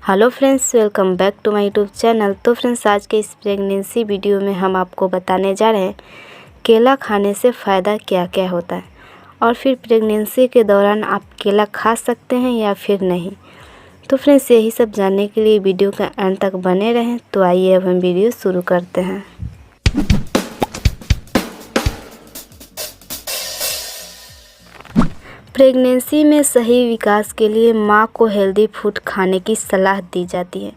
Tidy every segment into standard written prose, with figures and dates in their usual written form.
Hello friends, welcome back to my YouTube channel. तो friends, आज के इस प्रेगनेंसी वीडियो में हम आपको बताने जा रहे हैं केला खाने से फ़ायदा क्या क्या होता है और फिर प्रेगनेंसी के दौरान आप केला खा सकते हैं या फिर नहीं। तो फ्रेंड्स, यही सब जानने के लिए वीडियो का अंत तक बने रहें। तो आइए अब हम वीडियो शुरू करते हैं। प्रेगनेंसी में सही विकास के लिए माँ को हेल्दी फूड खाने की सलाह दी जाती है।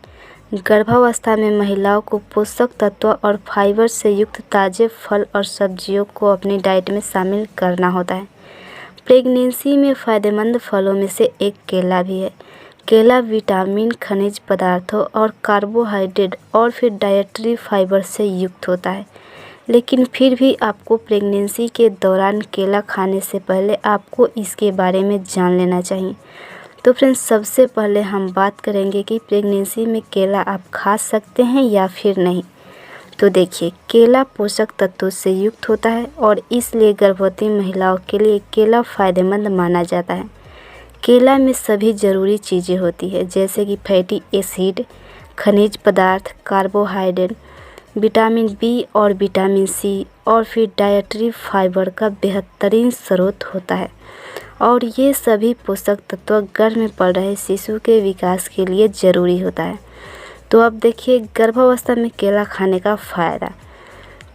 गर्भावस्था में महिलाओं को पोषक तत्व और फाइबर से युक्त ताज़े फल और सब्जियों को अपनी डाइट में शामिल करना होता है। प्रेगनेंसी में फ़ायदेमंद फलों में से एक केला भी है। केला विटामिन, खनिज पदार्थों और कार्बोहाइड्रेट और फिर डाइटरी फाइबर से युक्त होता है। लेकिन फिर भी आपको प्रेगनेंसी के दौरान केला खाने से पहले आपको इसके बारे में जान लेना चाहिए। तो फ्रेंड्स, सबसे पहले हम बात करेंगे कि प्रेगनेंसी में केला आप खा सकते हैं या फिर नहीं। तो देखिए, केला पोषक तत्वों से युक्त होता है और इसलिए गर्भवती महिलाओं के लिए केला फ़ायदेमंद माना जाता है। केला में सभी ज़रूरी चीज़ें होती है, जैसे कि फैटी एसिड, खनिज पदार्थ, कार्बोहाइड्रेट, विटामिन बी और विटामिन सी और फिर डाइटरी फाइबर का बेहतरीन स्रोत होता है और ये सभी पोषक तत्व गर्भ में पल रहे शिशु के विकास के लिए ज़रूरी होता है। तो अब देखिए, गर्भावस्था में केला खाने का फ़ायदा।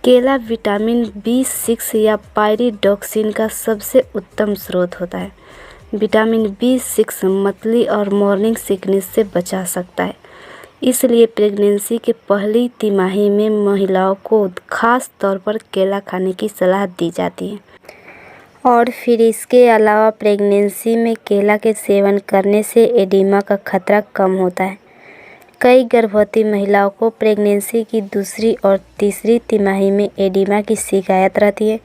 केला विटामिन B6 या पायरिडॉक्सिन का सबसे उत्तम स्रोत होता है। विटामिन B6 मतली और मॉर्निंग सिकनेस से बचा सकता है। इसलिए प्रेगनेंसी के पहली तिमाही में महिलाओं को खास तौर पर केला खाने की सलाह दी जाती है। और फिर इसके अलावा प्रेगनेंसी में केला के सेवन करने से एडिमा का खतरा कम होता है। कई गर्भवती महिलाओं को प्रेगनेंसी की दूसरी और तीसरी तिमाही में एडिमा की शिकायत रहती है।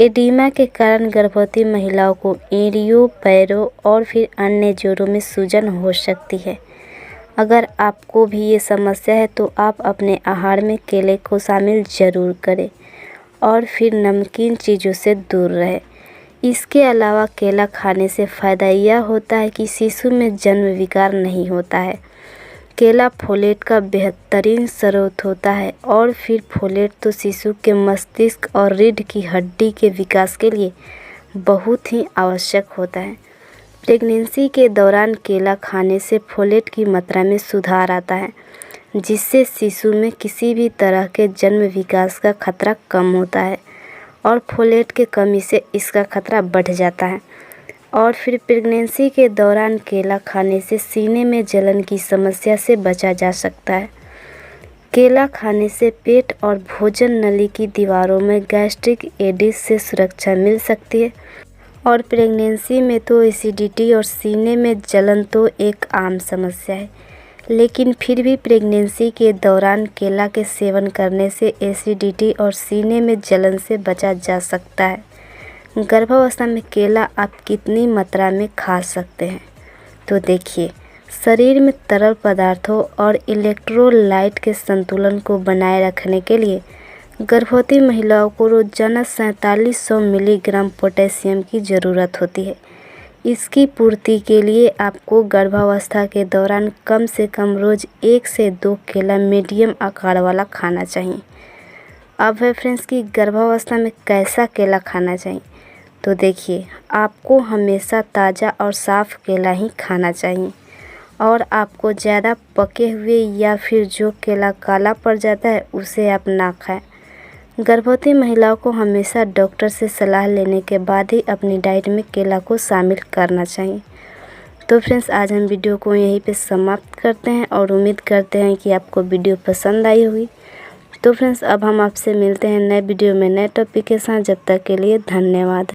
एडिमा के कारण गर्भवती महिलाओं को एड़ियों, पैरों और फिर अन्य जोड़ों में सूजन हो सकती है। अगर आपको भी ये समस्या है तो आप अपने आहार में केले को शामिल ज़रूर करें और फिर नमकीन चीज़ों से दूर रहें। इसके अलावा केला खाने से फ़ायदा यह होता है कि शिशु में जन्म विकार नहीं होता है। केला फोलेट का बेहतरीन स्रोत होता है और फिर फोलेट तो शिशु के मस्तिष्क और रीढ़ की हड्डी के विकास के लिए बहुत ही आवश्यक होता है। प्रेगनेंसी के दौरान केला खाने से फोलेट की मात्रा में सुधार आता है, जिससे शिशु में किसी भी तरह के जन्म विकास का खतरा कम होता है और फोलेट की कमी से इसका खतरा बढ़ जाता है। और फिर प्रेगनेंसी के दौरान केला खाने से सीने में जलन की समस्या से बचा जा सकता है। केला खाने से पेट और भोजन नली की दीवारों में गैस्ट्रिक एसिड से सुरक्षा मिल सकती है। और प्रेगनेंसी में तो एसिडिटी और सीने में जलन तो एक आम समस्या है, लेकिन फिर भी प्रेगनेंसी के दौरान केला के सेवन करने से एसिडिटी और सीने में जलन से बचा जा सकता है। गर्भावस्था में केला आप कितनी मात्रा में खा सकते हैं? तो देखिए, शरीर में तरल पदार्थों और इलेक्ट्रोलाइट के संतुलन को बनाए रखने के लिए गर्भवती महिलाओं को रोजाना 4700 मिलीग्राम पोटेशियम की ज़रूरत होती है। इसकी पूर्ति के लिए आपको गर्भावस्था के दौरान कम से कम रोज़ 1 से 2 केला मीडियम आकार वाला खाना चाहिए। अब है फ्रेंड्स कि गर्भावस्था में कैसा केला खाना चाहिए। तो देखिए, आपको हमेशा ताज़ा और साफ़ केला ही खाना चाहिए और आपको ज़्यादा पके हुए या फिर जो केला काला पड़ जाता है उसे आप ना खाएं। गर्भवती महिलाओं को हमेशा डॉक्टर से सलाह लेने के बाद ही अपनी डाइट में केला को शामिल करना चाहिए। तो फ्रेंड्स, आज हम वीडियो को यहीं पे समाप्त करते हैं और उम्मीद करते हैं कि आपको वीडियो पसंद आई होगी। तो फ्रेंड्स, अब हम आपसे मिलते हैं नए वीडियो में नए टॉपिक के साथ। जब तक के लिए धन्यवाद।